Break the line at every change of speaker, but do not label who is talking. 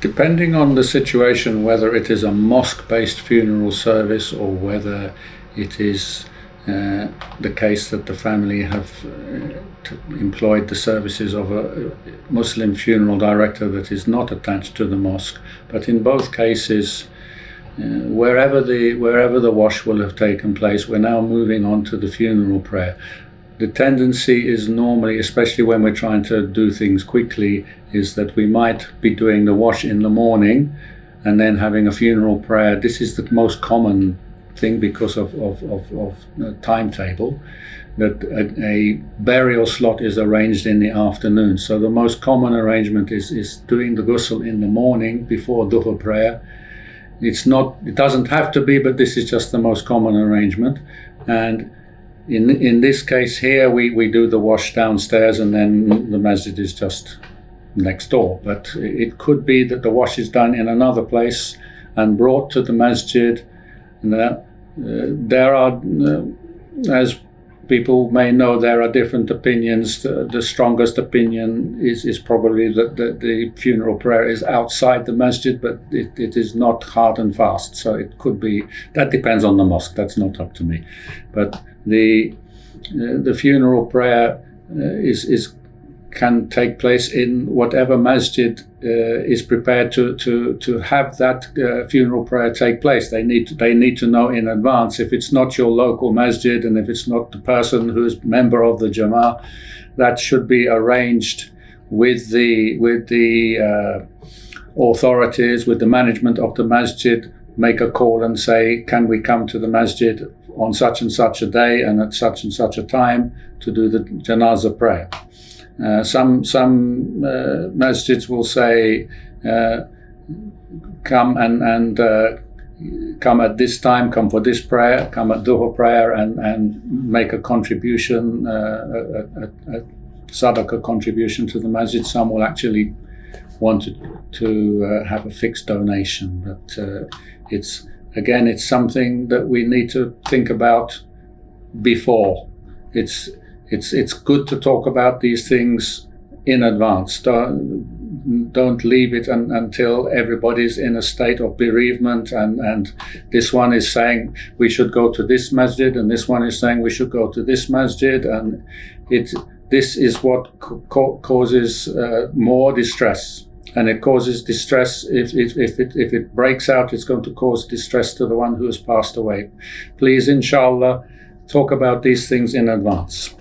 Depending on the situation, whether it is a mosque-based funeral service or whether it is the case that the family have employed the services of a Muslim funeral director that is not attached to the mosque. But in both cases, wherever the wash will have taken place, we're now moving on to the funeral prayer. The tendency is normally, especially when we're trying to do things quickly, is that we might be doing the wash in the morning and then having a funeral prayer. This is the most common thing because of timetable, that a burial slot is arranged in the afternoon. So the most common arrangement is doing the ghusl in the morning before dhuhr prayer. It doesn't have to be, but this is just the most common arrangement. And in this case here, we do the wash downstairs and then the masjid is just next door. But it could be that the wash is done in another place and brought to the masjid. There are, as people may know, there are different opinions. The strongest opinion is probably that the funeral prayer is outside the masjid, but it is not hard and fast. So it could be, that depends on the mosque, that's not up to me. But the funeral prayer can take place in whatever masjid is prepared to have that funeral prayer take place. They need to know in advance. If it's not your local masjid and if it's not the person who's member of the Jama'ah, that should be arranged with the authorities, with the management of the masjid. Make a call and say, can we come to the masjid on such and such a day and at such and such a time to do the Janazah prayer. Some masjids will say, come and come at this time, come for this prayer, come at dhuhr prayer and make a contribution, a sadaqah contribution to the masjid. Some will actually want to have a fixed donation, but it's something that we need to think about before. It's good to talk about these things in advance. Don't leave it until everybody's in a state of bereavement and this one is saying we should go to this masjid and this one is saying we should go to this masjid, and this is what causes more distress. And it causes distress. If it breaks out, it's going to cause distress to the one who has passed away. Please, InshaAllah, talk about these things in advance.